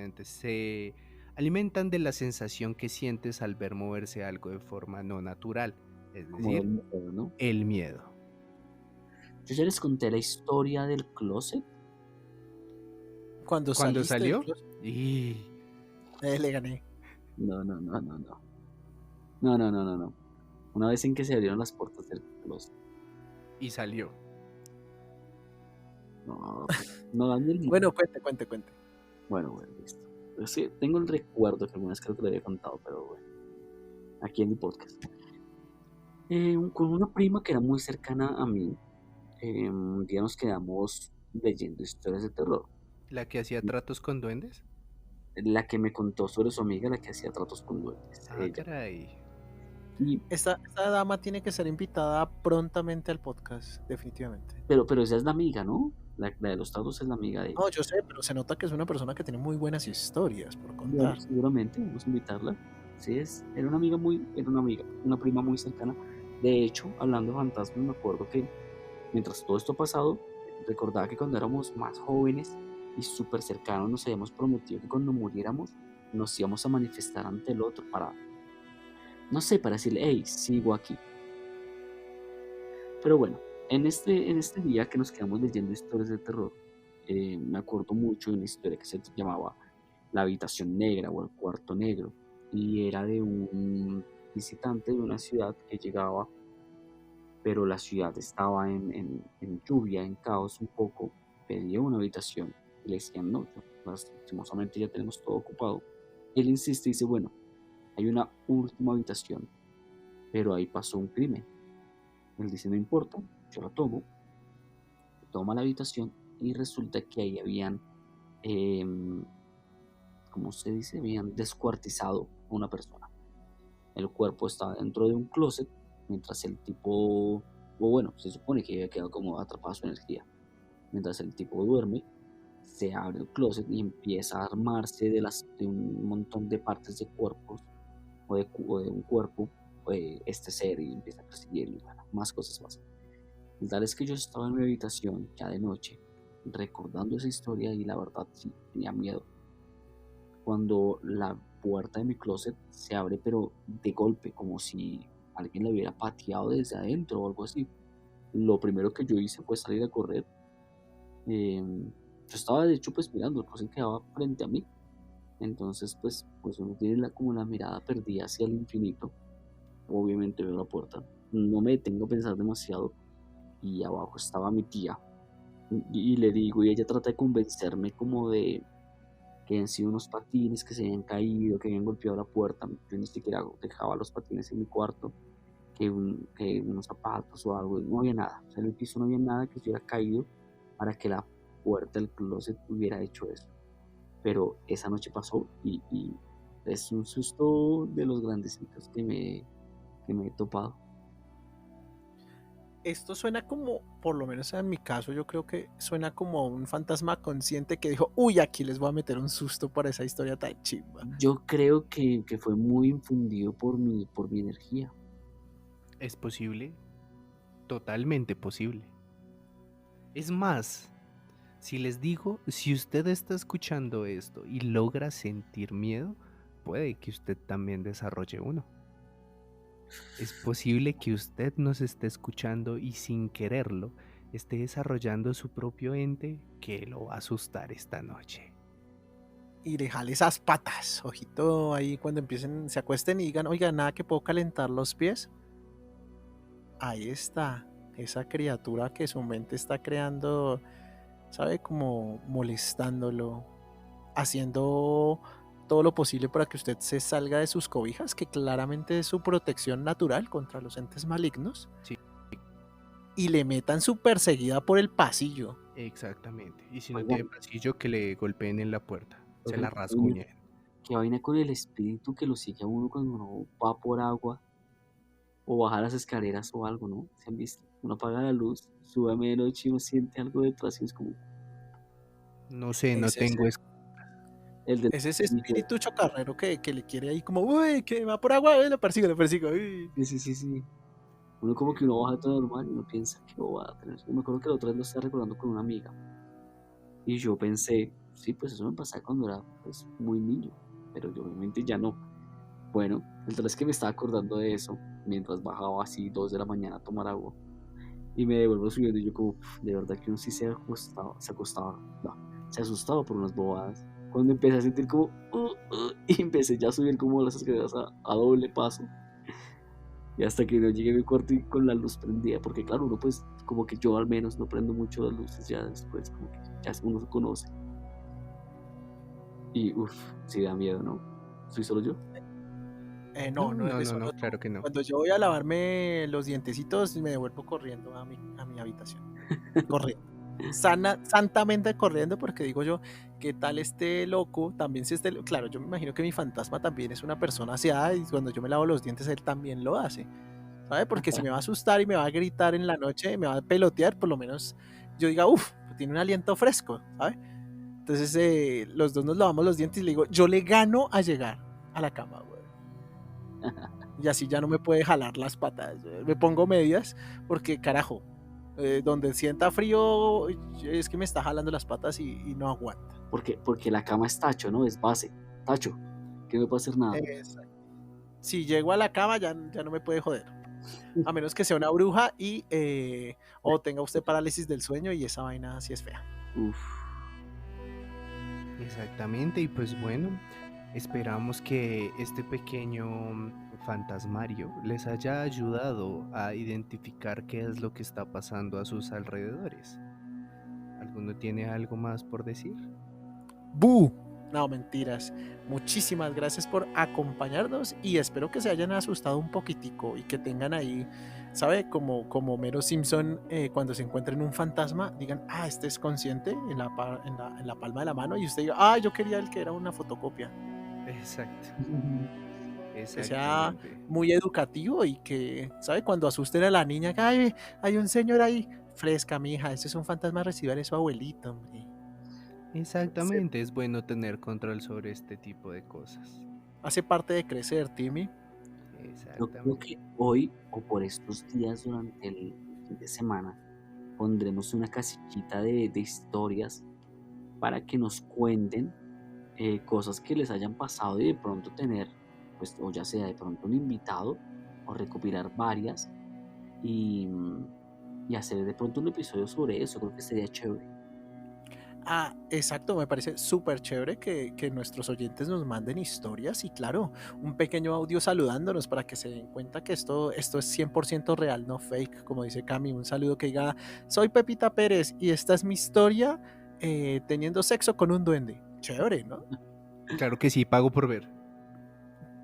S7: entes se alimentan de la sensación que sientes al ver moverse algo de forma no natural, es
S1: Como
S7: decir,
S1: del miedo, ¿no?
S7: el miedo.
S1: Yo ya les conté la historia del closet.
S2: Cuando
S7: ¿Cuándo
S2: saliste del
S7: salió?
S2: closet,
S7: Y
S2: le gané.
S1: No, no, no, no, no. No, no, no, no, no. Una vez en que se abrieron las puertas del closet.
S7: salió.
S1: No, no, Daniel.
S2: Bueno, cuente.
S1: Bueno, listo. Es que tengo el recuerdo que alguna vez creo que lo había contado, pero bueno, aquí en mi podcast. Con una prima que era muy cercana a mí, un día nos quedamos leyendo historias de terror.
S7: ¿La que hacía tratos con duendes?
S1: La que me contó sobre su amiga, la que hacía tratos con duendes,
S7: Ah,
S1: ella.
S7: caray.
S1: Y,
S2: Esta dama tiene que ser invitada prontamente al podcast, definitivamente.
S1: pero esa es la amiga, ¿no? La de los tratos es la amiga de ella.
S2: No, yo sé, pero se nota que es una persona que tiene muy buenas historias por
S1: Bueno,
S2: contar.
S1: seguramente vamos a invitarla. Sí, era una amiga una prima muy cercana. De hecho, hablando de fantasmas, me acuerdo que mientras todo esto ha pasado, recordaba que cuando éramos más jóvenes y súper cercanos nos habíamos prometido que cuando muriéramos nos íbamos a manifestar ante el otro para, no sé, para decirle, hey, sigo aquí. Pero bueno, en este día que nos quedamos leyendo historias de terror, me acuerdo mucho de una historia que se llamaba La habitación negra o el cuarto negro, y era de un visitante de una ciudad que llegaba, pero la ciudad estaba en lluvia, en caos un poco, pedía una habitación y le decían, no, lastimosamente ya tenemos todo ocupado. Él insiste y dice, bueno, hay una última habitación, pero ahí pasó un crimen. Él dice, no importa, yo la tomo, toma la habitación y resulta que ahí habían, ¿cómo se dice? Habían descuartizado a una persona. El cuerpo estaba dentro de un closet, mientras el tipo, o bueno, se supone que había quedado como atrapado su energía. Mientras el tipo duerme, se abre el closet y empieza a armarse de un montón de partes de cuerpos o de un cuerpo, este ser, y empieza a perseguirlo y bueno, más cosas pasan. El tal es que yo estaba en mi habitación ya de noche, recordando esa historia y la verdad sí tenía miedo. Cuando la puerta de mi closet se abre, pero de golpe, como si alguien la hubiera pateado desde adentro o algo así. Lo primero que yo hice fue salir a correr. Yo estaba de hecho pues mirando, el closet quedaba frente a mí. Entonces pues uno tiene como la mirada perdida hacia el infinito. Obviamente veo la puerta. No me detengo a pensar demasiado. Y abajo estaba mi tía. Y le digo, y ella trata de convencerme como de que habían sido unos patines que se habían caído, que habían golpeado la puerta. Yo ni siquiera dejaba los patines en mi cuarto, que unos zapatos o algo, no había nada. O sea, en el piso no había nada que se hubiera caído para que la puerta del closet hubiera hecho eso. Pero esa noche pasó y es un susto de los grandecitos que me he topado.
S2: Esto suena como, por lo menos en mi caso, yo creo que suena como un fantasma consciente que dijo, uy, aquí les voy a meter un susto por esa historia tan chimba.
S1: Yo creo que fue muy infundido por mi energía.
S7: ¿Es posible? Totalmente posible. Es más, si les digo, si usted está escuchando esto y logra sentir miedo, puede que usted también desarrolle uno. Es posible que usted nos esté escuchando y sin quererlo esté desarrollando su propio ente que lo va a asustar esta noche.
S2: Y le jale esas patas, ojito, ahí cuando empiecen, se acuesten y digan, oiga, nada que puedo calentar los pies. Ahí está, esa criatura que su mente está creando, ¿sabe? Como molestándolo, haciendo todo lo posible para que usted se salga de sus cobijas, que claramente es su protección natural contra los entes malignos.
S7: Sí.
S2: Y le metan su perseguida por el pasillo.
S7: Exactamente. Y si no
S1: Oigan.
S7: tiene pasillo, que le golpeen en la puerta. Se
S1: Oigan,
S7: la rasguñen.
S1: ¿qué vaina con el espíritu que lo sigue a uno cuando uno va por agua o baja las escaleras o algo, ¿no? ¿Se han visto? Uno apaga la luz, sube a medianoche y uno siente algo detrás y es como
S7: No sé, no
S2: Es
S7: tengo...
S1: el del...
S2: Es ese espíritu chocarrero que le quiere ahí como, uy, que va por agua, lo persigo, lo persigo. Uy.
S1: Sí. Uno como que uno baja todo normal y uno piensa que lo va a tener. Yo me acuerdo que la otra vez lo estaba recordando con una amiga. Y yo pensé, sí, pues eso me pasaba cuando era pues, muy niño. Pero yo obviamente ya no. Bueno, el tal es que me estaba acordando de eso mientras bajaba así 2 de la mañana a tomar agua. Y me devuelvo subiendo y yo como, de verdad que uno sí se asustaba por unas bobadas. Cuando empecé a sentir como, y empecé ya a subir como las escaleras a doble paso. Y hasta que no llegué a mi cuarto y con la luz prendida, porque claro, uno pues, como que yo al menos no prendo mucho las luces ya después, como que ya uno se conoce. Y sí da miedo, ¿no? ¿Soy solo yo?
S2: No, eres solo tú.
S7: claro que no.
S2: Cuando yo voy a lavarme los dientecitos, me devuelvo corriendo a mi habitación. corriendo. Santamente corriendo, porque digo yo, ¿qué tal este loco? También si claro, yo me imagino que mi fantasma también es una persona aseada y cuando yo me lavo los dientes él también lo hace, ¿sabe? Porque si me va a asustar y me va a gritar en la noche, me va a pelotear, por lo menos yo diga, uff, tiene un aliento fresco, ¿sabe? Entonces los dos nos lavamos los dientes y le digo, yo le gano a llegar a la cama, güey. Y así ya no me puede jalar las patas. Me pongo medias porque, carajo, donde sienta frío es que me está jalando las patas y no aguanta.
S1: Porque la cama es tacho, ¿no? Es base. Tacho. Que no puede hacer nada.
S2: Exacto. Si llego a la cama ya no me puede joder. A menos que sea una bruja o tenga usted parálisis del sueño y esa vaina sí es fea.
S1: Uf.
S7: Exactamente, y pues bueno, esperamos que este pequeño fantasmario les haya ayudado a identificar qué es lo que está pasando a sus alrededores. ¿Alguno tiene algo más por decir?
S2: ¡Bu! No, mentiras. Muchísimas gracias por acompañarnos y espero que se hayan asustado un poquitico y que tengan ahí, ¿sabe? Como Homero Simpson cuando se encuentren un fantasma, digan, este es consciente en la palma de la mano y usted diga, yo quería el que era una fotocopia.
S7: Exacto.
S2: Que sea muy educativo y que, ¿sabe? Cuando asusten a la niña, hay un señor ahí, fresca, mija, ese es un fantasma, recibe a su abuelito, hombre.
S7: Exactamente, es bueno tener control sobre este tipo de cosas.
S2: Hace parte de crecer, Timmy.
S1: Yo creo que hoy o por estos días durante el fin de semana pondremos una casillita de historias para que nos cuenten cosas que les hayan pasado y de pronto tener, pues, o ya sea de pronto un invitado o recopilar varias y hacer de pronto un episodio sobre eso. Creo que sería chévere.
S2: Exacto, me parece súper chévere que nuestros oyentes nos manden historias y claro, un pequeño audio saludándonos para que se den cuenta que esto es 100% real, no fake, como dice Cami, un saludo que diga, soy Pepita Pérez y esta es mi historia teniendo sexo con un duende. Chévere, ¿no?
S7: Claro que sí, pago por ver.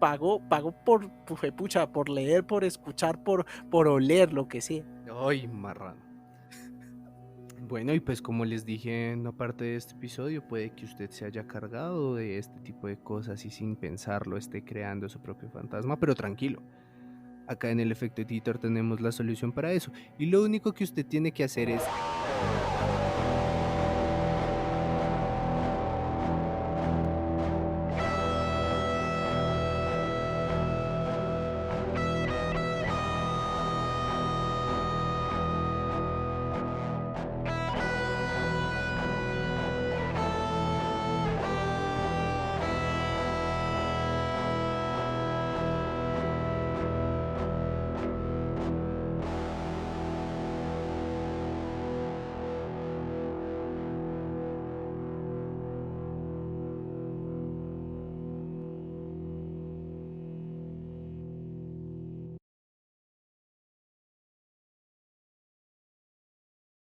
S2: Pago por leer, por escuchar, por oler, lo que sea.
S7: Ay, marrano. Bueno, y pues como les dije en una parte de este episodio, puede que usted se haya cargado de este tipo de cosas y sin pensarlo esté creando su propio fantasma, pero tranquilo. Acá en el Efecto Editor tenemos la solución para eso. Y lo único que usted tiene que hacer es